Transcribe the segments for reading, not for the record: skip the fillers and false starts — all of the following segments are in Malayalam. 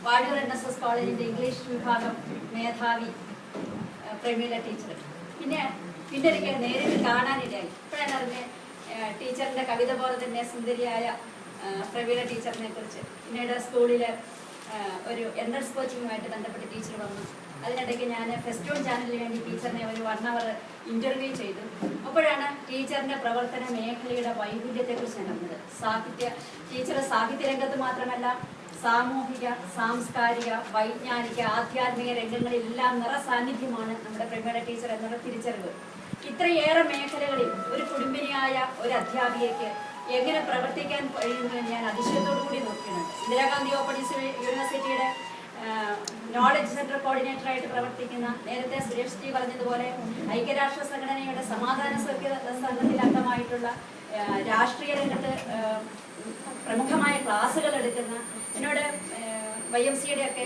വാഴൂർ NSS കോളേജിന്റെ ഇംഗ്ലീഷ് വിഭാഗം മേധാവി പ്രമീള ടീച്ചർ. പിന്നെ ഒരിക്കൽ നേരിട്ട് കാണാനിടയായി. ഇപ്പോഴാണ് അറിഞ്ഞ് ടീച്ചറിന്റെ കവിത പോലെ തന്നെ സുന്ദരിയായ പ്രമീള ടീച്ചറിനെ കുറിച്ച്. പിന്നീട് സ്കൂളിൽ ഒരു എൻട്രൻസ് കോച്ചിങ്ങുമായിട്ട് ബന്ധപ്പെട്ട് ടീച്ചർ വന്നു. അതിനിടയ്ക്ക് ഞാൻ ഫെസ്റ്റോൺ ചാനലിന് വേണ്ടി ടീച്ചറിനെ ഒരു 1 hour ഇന്റർവ്യൂ ചെയ്തു. അപ്പോഴാണ് ടീച്ചറിന്റെ പ്രവർത്തന മേഖലയുടെ വൈവിധ്യത്തെക്കുറിച്ച് ഞാൻ അറിഞ്ഞത്. ടീച്ചർ സാഹിത്യ രംഗത്ത് മാത്രമല്ല, സാമൂഹിക, സാംസ്കാരിക, വൈജ്ഞാനിക, ആധ്യാത്മിക രംഗങ്ങളിലെല്ലാം നിറസാന്നിധ്യമാണ് നമ്മുടെ പ്രമീള ടീച്ചർ എന്നുള്ള തിരിച്ചറിവ്. ഇത്രയേറെ മേഖലകളിൽ ഒരു കുടുംബിനിയായ ഒരു അധ്യാപികയ്ക്ക് എങ്ങനെ പ്രവർത്തിക്കാൻ കഴിയുമെന്ന് ഞാൻ അതിശയത്തോടു കൂടി നോക്കുന്നുണ്ട്. ഇന്ദിരാഗാന്ധി ഓപ്പൺ യൂണിവേഴ്സിറ്റിയുടെ നോളജ് സെന്റർ കോർഡിനേറ്ററായിട്ട് പ്രവർത്തിക്കുന്ന, നേരത്തെ സുരേഷ് ജി പറഞ്ഞതുപോലെ ഐക്യരാഷ്ട്ര സംഘടനയുടെ സമാധാന സംഘത്തിൽ അംഗമായിട്ടുള്ള, രാഷ്ട്രീയ രംഗത്ത് പ്രമുഖമായ ക്ലാസുകൾ എടുക്കുന്ന, എന്നോട് YMCയുടെ ഒക്കെ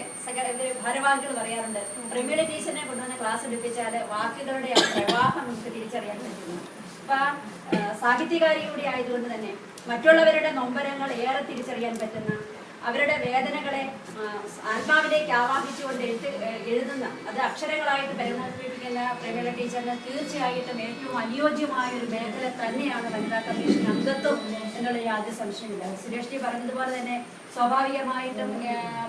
ഭാരവാഹികൾ പറയാറുണ്ട്, പ്രമീള ടീച്ചറിനെ കൊണ്ടുവന്ന് ക്ലാസ് എടുപ്പിച്ചാൽ വാക്കുകളുടെ പ്രവാഹം നമുക്ക് തിരിച്ചറിയാൻ പറ്റുന്നു. അപ്പൊ സാഹിത്യകാരി കൂടി ആയതുകൊണ്ട് തന്നെ മറ്റുള്ളവരുടെ നൊമ്പരങ്ങൾ ഏറെ തിരിച്ചറിയാൻ പറ്റുന്ന, അവരുടെ വേദനകളെ ആത്മാവിലേക്ക് ആവാഹിച്ചുകൊണ്ട് എഴുതുന്ന, അത് അക്ഷരങ്ങളായിട്ട് പരിണമിപ്പിക്കുന്ന പ്രമീള ടീച്ചറിന് തീർച്ചയായിട്ടും ഏറ്റവും അനുയോജ്യമായ ഒരു മേഖല തന്നെയാണ് വനിതാ കമ്മീഷൻ അംഗത്വം എന്നുള്ള യാതൊരു സംശയമില്ല. സുരേഷ് ജി പറഞ്ഞതുപോലെ തന്നെ സ്വാഭാവികമായിട്ടും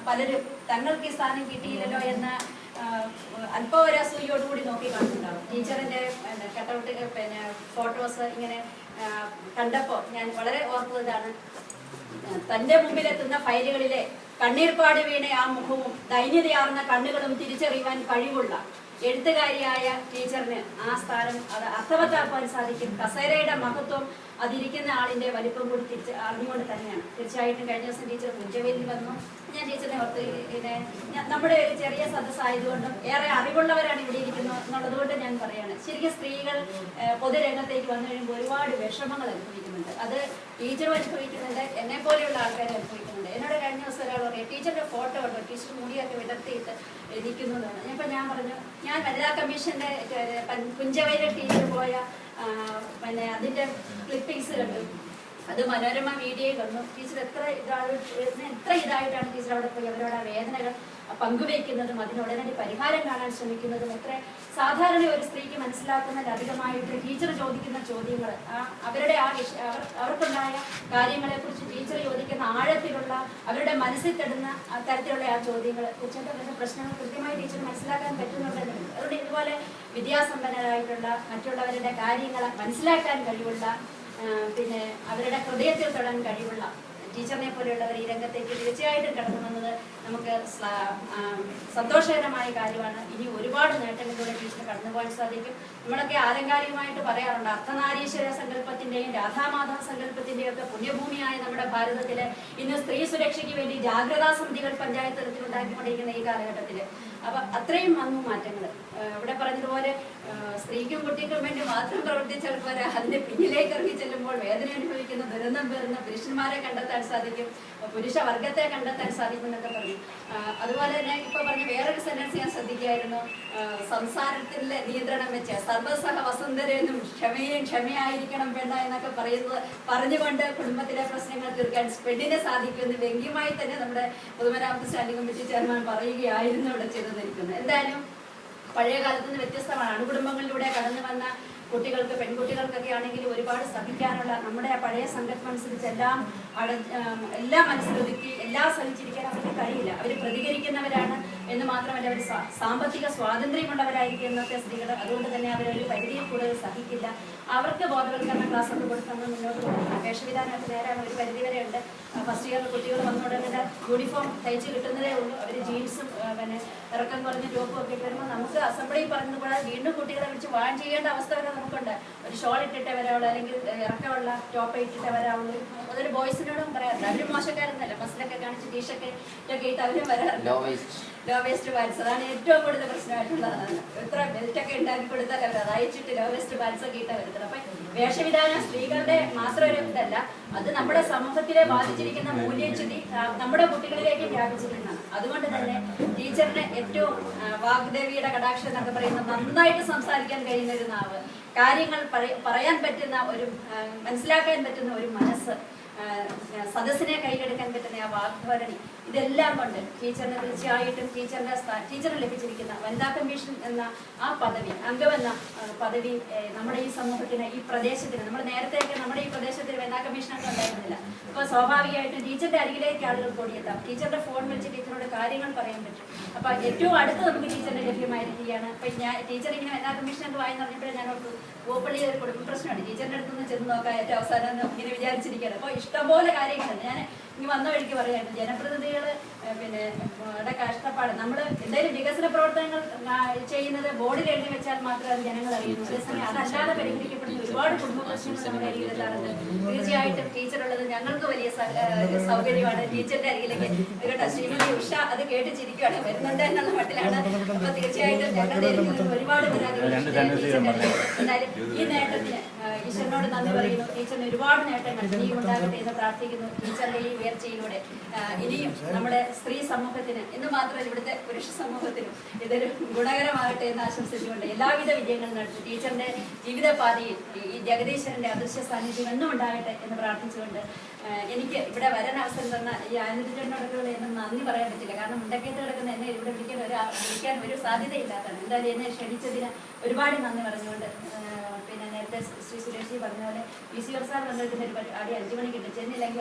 പലരും തങ്ങൾക്ക് ഈ സ്ഥാനം കിട്ടിയില്ലല്ലോ എന്ന അല്പം ഒരു അസൂയോടുകൂടി നോക്കി കാണുന്നുണ്ടാവും. ടീച്ചറിന്റെ കട്ടൗട്ട് ഫോട്ടോസ് ഇങ്ങനെ കണ്ടപ്പോൾ ഞാൻ വളരെ ഓർത്തതാണ്, തന്റെ മുമ്പിലെത്തുന്ന ഫയലുകളിലെ കണ്ണീർപ്പാട് വീണ ആ മുഖവും ദൈന്യതയാർന്ന കണ്ണുകളും തിരിച്ചറിയുവാൻ കഴിവുള്ള എഴുത്തുകാരിയായ ടീച്ചറിന് ആ സ്ഥാനം അത് അർത്ഥവത്താക്കാൻ സാധിക്കും. കസേരയുടെ മഹത്വം അതിരിക്കുന്ന ആളിന്റെ വലിപ്പം കൂടി അറിഞ്ഞുകൊണ്ട് തന്നെയാണ്. തീർച്ചയായിട്ടും കഴിഞ്ഞ ദിവസം ടീച്ചർ പുഞ്ചവേലിൽ വന്നു. ഞാൻ ടീച്ചറിനെ ഓർത്ത് നമ്മുടെ ഒരു ചെറിയ സദസ്സായതുകൊണ്ടും ഏറെ അറിവുള്ളവരാണ് ഇവിടെ ഇരിക്കുന്നത് എന്നുള്ളതുകൊണ്ട് ഞാൻ പറയാണ്, ശരിക്കും സ്ത്രീകൾ പൊതുരംഗത്തേക്ക് വന്നു കഴിയുമ്പോൾ ഒരുപാട് വിഷമങ്ങൾ അനുഭവിക്കുന്നുണ്ട്. അത് ടീച്ചറും അനുഭവിക്കുന്നുണ്ട്, എന്നെ പോലെയുള്ള ആൾക്കാർ അനുഭവിക്കുന്നുണ്ട്. എന്നോട് കഴിഞ്ഞ ദിവസം ഒരാൾ പറയും, ടീച്ചറിന്റെ ഫോട്ടോ ഉണ്ടോ, ടീച്ചർ മുടിയൊക്കെ വിടർത്തിയിട്ട് ഇരിക്കുന്നതാണ്. അപ്പോൾ ഞാൻ പറഞ്ഞു, ഞാൻ വനിതാ കമ്മീഷന്റെ പുഞ്ചവേലിൽ ടീച്ചർ പോയ അതിന്റെ ക്ലിപ്പിങ്സ് കണ്ടു. അത് മനോരമ മീഡിയയിൽ വന്നു. ടീച്ചർ എത്ര ഇതായിട്ടാണ് ടീച്ചർ അവിടെ പോയി അവരോട് ആ വേദനകൾ പങ്കുവയ്ക്കുന്നതും അതിനുടനടി പരിഹാരം കാണാൻ ശ്രമിക്കുന്നതും എത്ര സാധാരണ ഒരു സ്ത്രീക്ക് മനസ്സിലാക്കുന്നതിലധികമായിട്ട് ടീച്ചർ ചോദിക്കുന്ന ചോദ്യങ്ങൾ, അവരുടെ അവർക്കുണ്ടായ കാര്യങ്ങളെ കുറിച്ച് ടീച്ചർ ചോദിക്കുന്ന ആഴത്തിലുള്ള, അവരുടെ മനസ്സിൽ തടുന്ന തരത്തിലുള്ള ആ ചോദ്യങ്ങൾ, കൊച്ചിന്റെ പ്രശ്നങ്ങൾ കൃത്യമായി ടീച്ചർ മനസ്സിലാക്കാൻ പറ്റുന്നുണ്ടെന്നുണ്ട്. അതുകൊണ്ട് ഇതുപോലെ വിദ്യാസമ്പന്നരായിട്ടുള്ള, മറ്റുള്ളവരുടെ കാര്യങ്ങൾ മനസ്സിലാക്കാൻ കഴിവുള്ള, പിന്നെ അവരുടെ ഹൃദയത്തിൽ തൊടാൻ കഴിവുള്ള ടീച്ചറിനെ പോലെയുള്ളവർ ഈ രംഗത്തേക്ക് തീർച്ചയായിട്ടും കടന്നു വന്നത് നമുക്ക് സന്തോഷകരമായ കാര്യമാണ്. ഇനി ഒരുപാട് നേട്ടങ്ങളിലൂടെ ടീച്ചർ കടന്നു പോകാൻ സാധിക്കും. നമ്മളൊക്കെ ആലങ്കാരികമായിട്ട് പറയാറുണ്ട്, അർദ്ധനാരീശ്വര സങ്കല്പത്തിന്റെയും രാധാമാധവ സങ്കല്പത്തിന്റെയും ഒക്കെ പുണ്യഭൂമിയായ നമ്മുടെ ഭാരതത്തില് ഇന്ന് സ്ത്രീ സുരക്ഷയ്ക്ക് വേണ്ടി ജാഗ്രതാ സമിതികൾ പഞ്ചായത്ത് തലത്തിൽ ഉണ്ടാക്കിക്കൊണ്ടിരിക്കുന്ന ഈ കാലഘട്ടത്തില് അപ്പൊ അത്രയും വന്നു മാറ്റങ്ങൾ. ഇവിടെ പറഞ്ഞതുപോലെ സ്ത്രീക്കും കുട്ടിക്കും വേണ്ടി മാത്രം പ്രവർത്തിച്ചാൽ പോരാ, അതിന്റെ പിന്നിലേക്ക് ഇറങ്ങി ചെല്ലുമ്പോൾ വേദന അനുഭവിക്കുന്ന, ദുരന്തം പേറുന്ന പുരുഷന്മാരെ കണ്ടെത്താൻ സാധിക്കും, പുരുഷ വർഗത്തെ കണ്ടെത്താൻ സാധിക്കും എന്നൊക്കെ പറഞ്ഞു. അതുപോലെ തന്നെ ഇപ്പൊ പറഞ്ഞ വേറൊരു സെന്റൻസ് ഞാൻ ശ്രദ്ധിക്കുകയായിരുന്നു, സംസാരത്തിലെ നിയന്ത്രണം വെച്ച് സർവസഹ വസുന്ധരെന്നും ക്ഷമയായിരിക്കണം പെണ്ണ എന്നൊക്കെ പറഞ്ഞുകൊണ്ട് കുടുംബത്തിലെ പ്രശ്നങ്ങൾ തീർക്കാൻ പെണ്ണിനെ സാധിക്കുമെന്ന് വ്യംഗ്യമായി തന്നെ നമ്മുടെ പൊതുമരാമത്ത് സ്റ്റാൻഡിംഗ് കമ്മിറ്റി ചെയർമാൻ പറയുകയായിരുന്നു ഇവിടെ ചെയ്തിരിക്കുന്നത്. എന്തായാലും പഴയ കാലത്ത് നിന്ന് വ്യത്യസ്തമാണ്. അണുകുടുംബങ്ങളിലൂടെ കടന്നു വന്ന കുട്ടികൾക്ക്, പെൺകുട്ടികൾക്കൊക്കെ ആണെങ്കിൽ ഒരുപാട് സഹിക്കാനുള്ള, നമ്മുടെ ആ പഴയ സങ്കല്പം അനുസരിച്ച് എല്ലാം മനസ്സിലൊതുക്കി എല്ലാം സഹിച്ചിരിക്കാൻ അവർക്ക് കഴിയില്ല. അവർ പ്രതികരിക്കുന്നവരാണ് എന്ന് മാത്രമല്ല, അവർ സാമ്പത്തിക സ്വാതന്ത്ര്യമുള്ളവരായിരിക്കും ഇന്നത്തെ സ്ത്രീകൾ. അതുകൊണ്ട് തന്നെ അവരൊരു പരിധിയിൽ കൂടുതൽ സഹിക്കില്ല. അവർക്ക് ബോധവൽക്കരണ ക്ലാസ് ഒക്കെ കൊടുത്തന്ന് മുന്നോട്ട് പോകുന്നു. വേഷവിധാനമൊക്കെ നേരാണ്, ഒരു പരിധിവരെ ഉണ്ട്. ഫസ്റ്റ് ഇയർ കുട്ടികൾ വന്നുടനെ യൂണിഫോം തയ്ച്ച് കിട്ടുന്നതേ ഉള്ളൂ. അവർ ജീൻസും പിന്നെ ഇറക്കം കുറഞ്ഞ ടോപ്പും ഒക്കെ വരുമ്പോൾ നമുക്ക് അസംബ്ലി പറഞ്ഞതുപോലെ വീണ്ടും കുട്ടികളെ വെച്ച് വാൺ ചെയ്യേണ്ട അവസ്ഥ വരെ നമുക്കുണ്ട്. ഒരു ഷോൾ ഇട്ടിട്ടേ വരാവുള്ളൂ, അല്ലെങ്കിൽ ഇറക്കമുള്ള ടോപ്പ് ഇട്ടിട്ടേ വരാവുള്ളൂ. അതൊരു ബോയ്സിനോടും പറയാറുണ്ട്. അവരും മോശക്കാരൊന്നല്ല, ബസ്സിലൊക്കെ കാണിച്ച് ടീഷർട്ട് ഒക്കെ ഇട്ട് അവരും വരാറുണ്ട്. ലോ വേസ്റ്റ് പാൻസ് അതാണ് ഏറ്റവും കൂടുതൽ പ്രശ്നമായിട്ടുള്ളതാണ്. എത്ര ബെൽറ്റൊക്കെ ഉണ്ടാക്കി കൊടുത്താൽ അവർ അയച്ചിട്ട് ലോ വേസ്റ്റ് പാൻസ് ഒക്കെ ഇട്ടാണ് വരുന്നത്. അപ്പൊ വേഷവിധാനം സ്ത്രീകളുടെ മാത്രം ഒരു ഇതല്ല, അത് നമ്മുടെ സമൂഹത്തിലെ ബാധിച്ചിരിക്കുന്ന മൂല്യച്യുതി നമ്മുടെ കുട്ടികളിലേക്ക് വ്യാപിച്ചിരിക്കുന്നതാണ്. അതുകൊണ്ട് തന്നെ ടീച്ചറിന് ഏറ്റവും വാഗ്ദേവിയുടെ കടാക്ഷം എന്നൊക്കെ പറയുന്നത് നന്നായിട്ട് സംസാരിക്കാൻ കഴിയുന്ന ഒരു നാവ്, കാര്യങ്ങൾ പറയാൻ പറ്റുന്ന ഒരു, മനസ്സിലാക്കാൻ പറ്റുന്ന ഒരു മനസ്സ്, സദസ്സിനെ കൈകെടുക്കാൻ പറ്റുന്ന ആ വാഗ്ധോരണി, ഇതെല്ലാം കൊണ്ട് ടീച്ചറിന് തീർച്ചയായിട്ടും ടീച്ചറിന് ലഭിച്ചിരിക്കുന്ന വനിതാ കമ്മീഷൻ എന്ന ആ പദവി, അംഗമെന്ന പദവി നമ്മുടെ ഈ സമൂഹത്തിന്, ഈ പ്രദേശത്തിന്, നമ്മൾ നേരത്തെയൊക്കെ നമ്മുടെ ഈ പ്രദേശത്തിന് വനിതാ കമ്മീഷൻ അംഗം ഉണ്ടായിരുന്നില്ല. അപ്പോൾ സ്വാഭാവികമായിട്ടും ടീച്ചറിന്റെ അരികിലേക്ക് ആളുകൾ ഓടിയെത്താം, ടീച്ചറുടെ ഫോൺ വെച്ച് ടീച്ചറോട് കാര്യങ്ങൾ പറയാൻ പറ്റും. അപ്പൊ ഏറ്റവും അടുത്ത് നമുക്ക് ടീച്ചറിന് ലഭ്യമായിരിക്കുകയാണ്. അപ്പൊ ടീച്ചർ ഇങ്ങനെ വനിതാ കമ്മീഷൻ അംഗം ആയി പറഞ്ഞപ്പോഴേ ഞാൻ ഓർത്തു ഓപ്പള്ളി ഒരു കുടുംബ പ്രശ്നമാണ്, ടീച്ചറിന്റെ അടുത്തൊന്ന് ചെന്ന് നോക്കാൻ ഏറ്റവും അവസാനം ഇങ്ങനെ വിചാരിച്ചിരിക്കുകയാണ്. അപ്പോൾ ഇഷ്ടംപോലെ കാര്യങ്ങളുണ്ട്. ഞാൻ ഇനി വന്ന വഴിക്ക് പറയുകയായിരുന്നു, ജനപ്രതിനിധികൾ പിന്നെ കഷ്ടപ്പാട്, നമ്മൾ എന്തെങ്കിലും വികസന പ്രവർത്തനങ്ങൾ ചെയ്യുന്നത് ബോർഡിൽ എഴുതി വെച്ചാൽ മാത്രമേ അത് ജനങ്ങൾ അറിയുന്നു. അതേസമയം അതല്ലാതെ പരിഹരിക്കപ്പെടുന്ന ഒരുപാട് കുടുംബ പ്രശ്നങ്ങൾ നമ്മുടെ അരികിൽ എത്താറുണ്ട്. തീർച്ചയായിട്ടും ടീച്ചറുള്ളത് ഞങ്ങൾക്ക് വലിയ സൗകര്യമാണ്. ടീച്ചറിന്റെ അരികിലേക്ക് കേട്ടോ, ശ്രീമതി ഉഷ അത് കേട്ട് ചിരിക്കുകയാണ്, വരുന്നുണ്ട് എന്നുള്ള മട്ടിലാണ്. അപ്പൊ തീർച്ചയായിട്ടും ഞങ്ങളുടെ ഒരുപാട് എന്തായാലും ഈ നേട്ടത്തിന് ഈശ്വരനോട് നന്ദി പറയുന്നു. ടീച്ചറിന് ഒരുപാട് നേട്ടങ്ങൾ ഇനിയും ഉണ്ടാകട്ടെ എന്ന് പ്രാർത്ഥിക്കുന്നു. ടീച്ചറിന്റെ ഈ ഉയർച്ചയിലൂടെ ഇനിയും നമ്മുടെ സ്ത്രീ സമൂഹത്തിന്, എന്ന് മാത്രമല്ല ഇവിടുത്തെ പുരുഷ സമൂഹത്തിനും ഇതൊരു ഗുണകരമാകട്ടെ എന്ന് ആശംസിച്ചുകൊണ്ട് എല്ലാവിധ വിജയങ്ങളും നടത്തി ടീച്ചറിന്റെ ജീവിതപാതയിൽ ഈ ജഗദീശ്വരന്റെ അദൃശ്യ സാന്നിധ്യം എന്നും ഉണ്ടാകട്ടെ എന്ന് പ്രാർത്ഥിച്ചുകൊണ്ട് എനിക്ക് ഇവിടെ വരാൻ അവസരം തന്ന ഈ ആനന്ദനോടൊക്കെ എന്നും നന്ദി പറയാൻ പറ്റില്ല. കാരണം മുണ്ടക്കയത്ത് കിടക്കുന്ന എന്നെ ഇവിടെ വിളിക്കാൻ ഒരു സാധ്യതയില്ലാത്തതാണ്. എന്തായാലും എന്നെ ക്ഷണിച്ചതിന് ഒരുപാട് നന്ദി പറഞ്ഞുകൊണ്ട് പിന്നെ നേരത്തെ ശ്രീ സുരേഷ് പറഞ്ഞ പോലെ PC സാർ വന്നതിന് ഒരു പരിപാടി 5 മണിക്കുണ്ട്, ചെന്നില്ലെങ്കിൽ